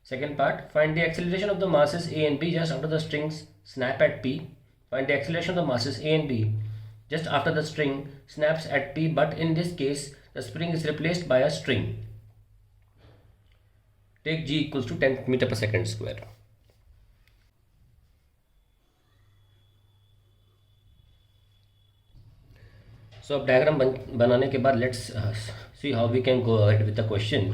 Second part, find the acceleration of the masses A and B just after the strings snap at P. Find the acceleration of the masses A and B just after the string snaps at P, but in this case the spring is replaced by a string. Take G equals to 10 meter per second square. So अब diagram बनाने के बाद let's see how we can go ahead with the question.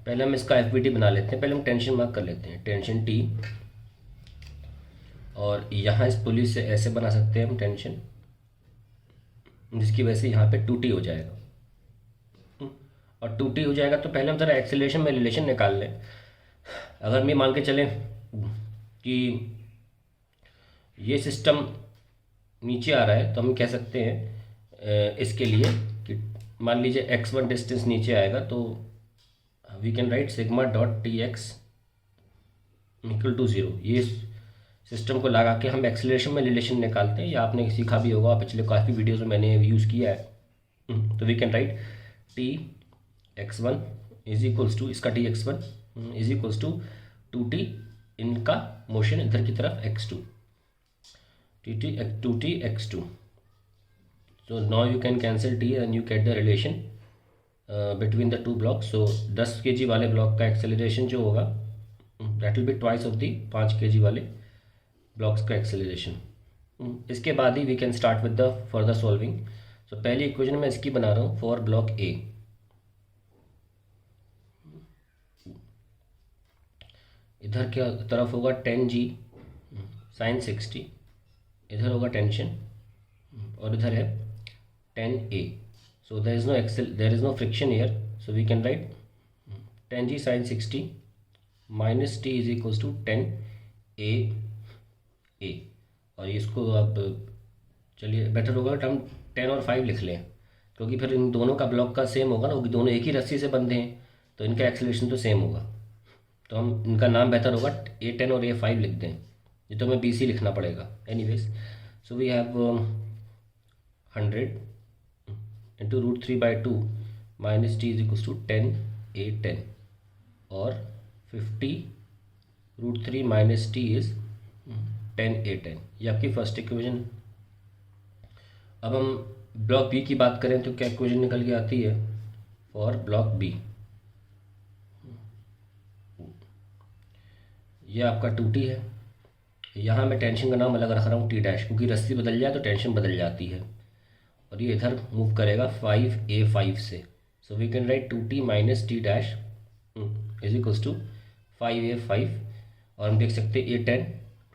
पहले हम इसका F बना लेते हैं. पहले हम टेंशन मार्क कर लेते हैं, टेंशन टी, और यहाँ इस पुलिस से ऐसे बना सकते हैं हम टेंशन, जिसकी वजह से यहाँ पे 2t हो जाएगा. और 2t हो जाएगा तो पहले हम ज़रा एक्सेलरेशन में रिलेशन निकाल लें. अगर मैं मान के चलें कि ये सिस्टम नीचे आ रहा है तो हम कह सकते हैं इसके लिए कि मान लीजिए x1 डिस्टेंस नीचे आएगा तो we can write sigma dot t x equal to 0. ये सिस्टम को लगा के हम एक्सेलरेशन में रिलेशन निकालते हैं. या आपने सीखा भी होगा, पिछले काफ़ी वीडियोस में मैंने यूज़ किया है. तो we can write T x1 is equals to, इसका T x1 is equals to 2t, इनका मोशन इधर की तरफ x2, T x2. So now you can cancel t and you get the relation between the two blocks. So 10 kg वाले block का acceleration जो होगा that will be twice of the 5 kg वाले blocks का acceleration. इसके बाद ही we can start with the further solving. So पहली equation मैं इसकी बना रहा हूँ for ब्लॉक A. इधर की तरफ होगा 10g sin 60, इधर होगा टेंशन, और इधर है 10a. So there is no friction here. So we can write 10g sin 60 minus t is equals to 10a. और इसको अब चलिए बेटर होगा हम 10 और 5 लिख लें, क्योंकि फिर इन दोनों का ब्लॉक का सेम होगा ना, क्योंकि दोनों एक ही रस्सी से बंधे हैं तो इनका एक्सेलरेशन तो सेम होगा. तो हम इनका नाम बेहतर होगा A10 और A5 लिख दें. ये तो हमें BC लिखना पड़ेगा anyways. So we have 100 into √3/2 minus t is equals to 10a10, और 50 √3 minus t is 10a10. ये आपकी फर्स्ट इक्वेशन. अब हम ब्लॉक बी की बात करें तो क्या इक्वेशन निकल के आती है फॉर ब्लॉक बी. ये आपका 2t है. यहाँ मैं टेंशन का नाम अलग रख रहा हूँ t डैश, क्योंकि रस्सी बदल जाए तो टेंशन बदल जाती है, और ये इधर मूव करेगा 5a5 से. So we can write 2t minus t dash is equals to 5a5, और हम देख सकते हैं A10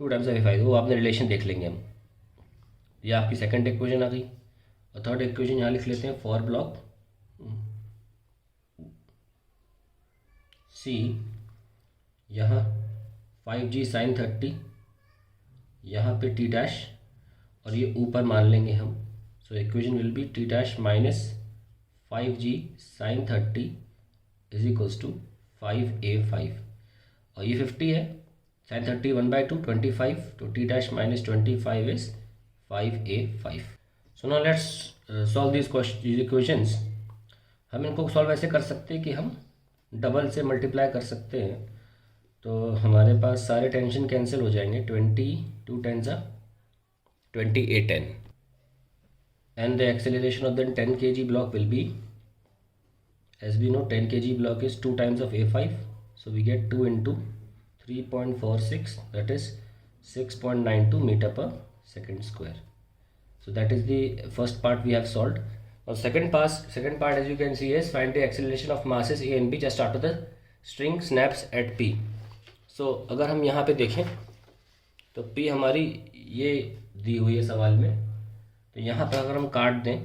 2 टाइम्स ऑफ A5. वो आपने रिलेशन देख लेंगे हम. ये आपकी सेकंड इक्वेशन आ गई. और थर्ड इक्वेशन यहाँ लिख लेते हैं फॉर ब्लॉक C. यहाँ 5g sin 30, यहाँ पे t डैश, और ये ऊपर मान लेंगे हम. So equation will be t dash minus 5g sin 30 is equals to 5a5, और ये 50 है. sin 30 1/2 25, तो t dash minus 25 is 5a5. So now let's solve these equations. हम इनको सॉल्व ऐसे कर सकते हैं कि हम डबल से मल्टीप्लाई कर सकते हैं. तो हमारे पास सारे टेंशन कैंसिल हो जाएंगे. 22 10 20a10. And the acceleration of the 10 kg block will be, as we know 10 kg block is 2 times of A5, so we get 2 into 3.46, that is 6.92 meter per second square. So that is the first part we have solved. Now second part as you can see is find the acceleration of masses A and B just after the string snaps at P. So अगर हम यहाँ पे देखें तो P हमारी ये दी हुई है सवाल में, तो यहाँ पर अगर हम काट दें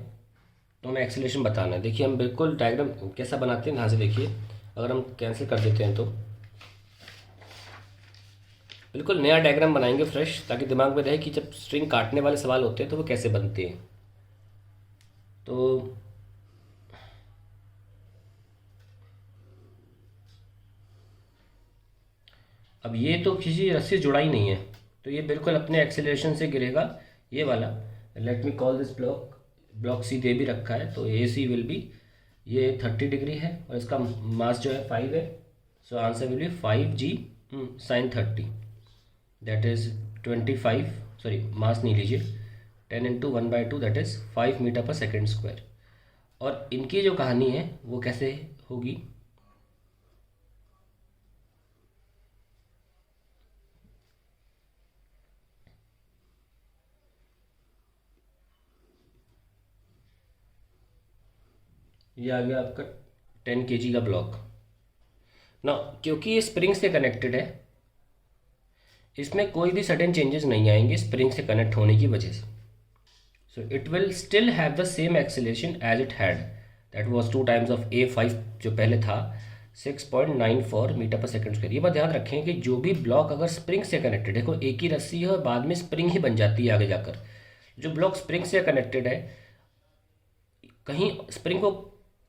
तो हमें एक्सेलरेशन बताना है. देखिए हम बिल्कुल डायग्राम कैसा बनाते हैं यहाँ से देखिए. अगर हम कैंसिल कर देते हैं तो बिल्कुल नया डायग्राम बनाएंगे फ्रेश, ताकि दिमाग में रहे कि जब स्ट्रिंग काटने वाले सवाल होते हैं तो वो कैसे बनते हैं. तो अब ये तो किसी रस्सी जुड़ा ही नहीं है, तो ये बिल्कुल अपने एक्सेलरेशन से गिरेगा. ये वाला let me call this block C दे भी रखा है, तो ए सी विल बी, ये 30 डिग्री है और इसका मास जो है 5 है. So answer will be 5g sine 30, that is 25, sorry mass नहीं लीजिए, 10 into 1/2 that is 5 metre per second square. और इनकी जो कहानी है वो कैसे होगी, ये आ गया आपका 10 kg का ब्लॉक ना। क्योंकि ये स्प्रिंग से कनेक्टेड है, इसमें कोई भी सडन चेंजेस नहीं आएंगे स्प्रिंग से कनेक्ट होने की वजह से। So it will still have the same acceleration as it had, that was 2 times of a5 जो पहले था 6.94 मीटर पर सेकंड स्क्वायर। ये बात ध्यान रखें कि जो भी ब्लॉक अगर स्प्रिंग से कनेक्टेड है, देखो एक ही रस्सी है और बाद में स्प्रिंग ही बन जाती है आगे जाकर। जो ब्लॉक स्प्रिंग से कनेक्टेड है, कहीं स्प्रिंग को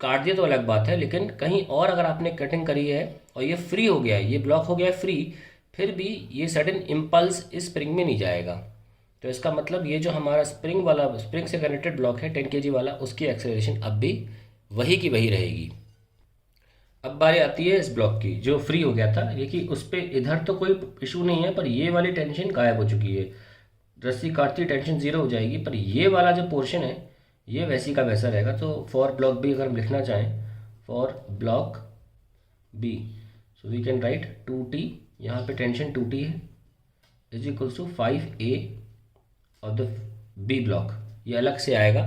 काट दिया तो अलग बात है, लेकिन कहीं और अगर आपने कटिंग करी है और ये फ्री हो गया है, ये ब्लॉक हो गया है फ्री, फिर भी ये सडन इम्पल्स इस स्प्रिंग में नहीं जाएगा। तो इसका मतलब ये जो हमारा स्प्रिंग वाला, स्प्रिंग से कनेक्टेड ब्लॉक है 10 kg वाला, उसकी एक्सेलरेशन अब भी वही की वही रहेगी। अब बारी आती है इस ब्लॉक की जो फ्री हो गया था, ये कि उस पर इधर तो कोई इशू नहीं है, पर ये वाली टेंशन गायब हो चुकी है। रस्सी काटती टेंशन ज़ीरो हो जाएगी, पर ये वाला जो पोर्शन है ये वैसी का वैसा रहेगा। तो फॉर ब्लॉक बी अगर हम लिखना चाहें, for block B, so we can write 2t, यहाँ पे टेंशन 2t है, इज इक्वल्स टू 5a और द बी ब्लॉक, ये अलग से आएगा।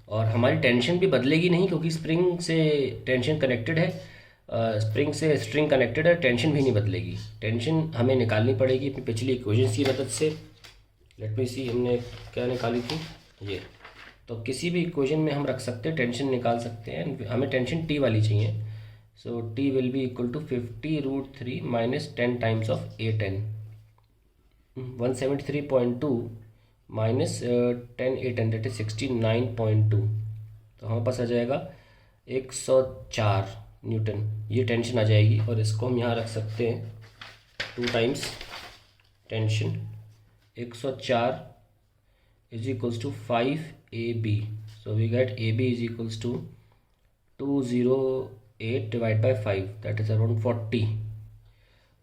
और हमारी टेंशन भी बदलेगी नहीं, क्योंकि स्प्रिंग से टेंशन कनेक्टेड है, स्प्रिंग से स्ट्रिंग कनेक्टेड है, टेंशन भी नहीं बदलेगी। टेंशन हमें निकालनी पड़ेगी अपनी पिछली इक्वेशन की मदद से। लेट मी सी, हमने क्या निकाली थी ये, तो किसी भी इक्वेशन में हम रख सकते हैं, टेंशन निकाल सकते हैं। हमें टेंशन टी वाली चाहिए, so T will be equal to 50√3 minus 10 times of A10, 173.2 minus 10 A10 that is 69.2, तो हमारे पास आ जाएगा 104 न्यूटन, ये टेंशन आ जाएगी। और इसको हम यहाँ रख सकते हैं 2 times tension 104 is equals to 5ab, so we get ab is equals to 208 divided by 5, that is around 40।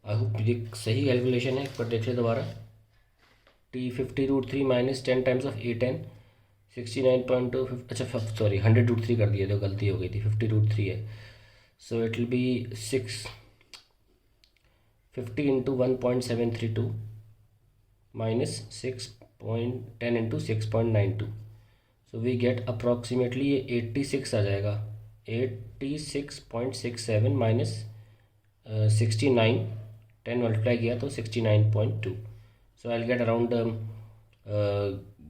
I hope ये सही कैलकुलेशन है, पर देख ले दोबारा। t 50√3 minus 10 times of A10 69.2, अच्छा सॉरी 100√3 कर दिया, तो गलती हो गई थी, 50√3 है। So it will be 50 into 1.732 minus 10 into 6.92, so we get approximately ये 86 आ जाएगा, 86.67 माइनस 69, 10 मल्टीप्लाई किया तो 69.2, सो आई विल गेट अराउंड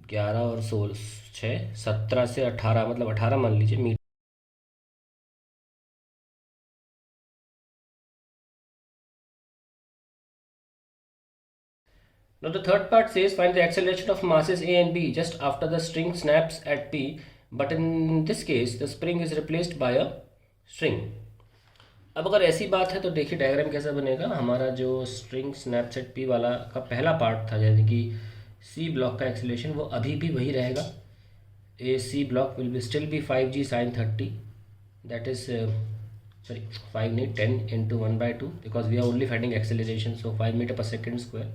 11 और 16 6 17 से 18, मतलब 18 मान लीजिए metre. Now the third part says find the acceleration of masses A and B just after the string snaps at P, but in this case the spring is replaced by a string। अब अगर ऐसी बात है तो देखिए diagram कैसा बनेगा। हमारा जो स्ट्रिंग स्नैप्स एट P वाला का पहला पार्ट था, जैसे कि C ब्लॉक का एक्सेलरेशन, वो अभी भी वही रहेगा। A C block will be still be 5g sin 30, that is sorry 5 नहीं 10 into 1/2, because we are only finding acceleration, so 5 metre per second square,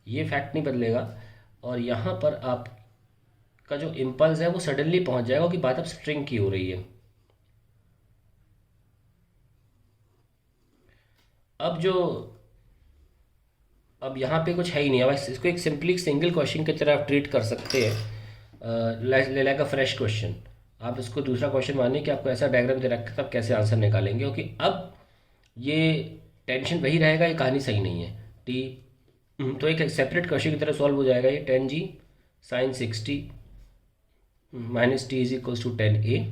ये फैक्ट नहीं बदलेगा। और यहाँ पर आप का जो इम्पल्स है वो सडनली पहुँच जाएगा, कि बात अब स्ट्रिंग की हो रही है। अब यहाँ पे कुछ है ही नहीं। अब इसको एक सिंपली सिंगल क्वेश्चन की तरह आप ट्रीट कर सकते हैं, ले लाइक अ फ्रेश क्वेश्चन। आप इसको दूसरा क्वेश्चन मानिए कि आपको ऐसा डायग्राम दे रखा है, तब कैसे आंसर निकालेंगे, क्योंकि अब ये टेंशन वही रहेगा, ये कहानी सही नहीं है। टी तो एक सेपरेट क्वेश्चन की तरह सॉल्व हो जाएगा ये, 10g sin 60 minus T is equals to 10a।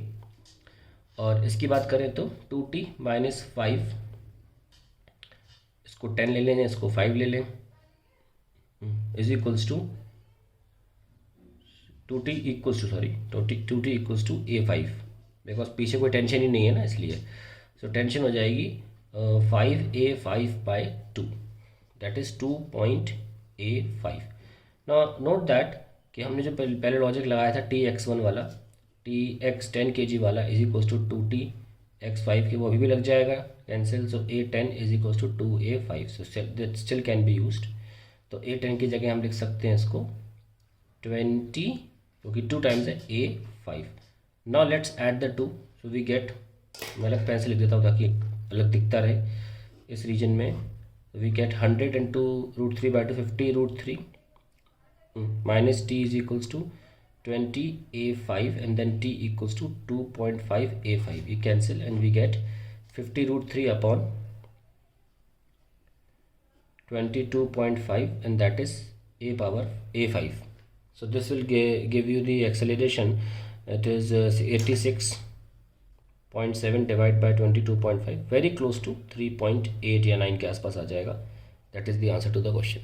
और इसकी बात करें तो 2t माइनस 5, इसको 10 ले लें, इसको 5 ले लें, is equals to 2t equals to sorry 2t equals to a5, because पीछे कोई टेंशन ही नहीं है ना, इसलिए। सो टेंशन हो जाएगी 5a5/2, that is 2.a5। Note that कि हमने जो पहले लॉजिक लगाया था tx1 वाला, tx 10 kg वाला is equals to 2t x 5 के, वो अभी भी लग जाएगा। cancel, so a10 is equals to 2a5, so that still can be used. तो a10 की जगह हम लिख सकते हैं इसको 20, क्योंकि 2 टाइम्स है a5. Now let's add the 2, so we get, मैं अलग पेन से लिख देता हूँ ताकि अलग दिखता रहे इस रीजन में. We get 100 into √3 by 2, 50 √3 minus t is equals to 20 a5 and then t equals to 2.5 a5. We cancel and we get 50 √3 upon 22.5 and that is a power a5. So this will give you the acceleration. It is 86.7 divided by 22.5, very close to 3.8 या 9 के आसपास आ जाएगा. That is the answer to the question.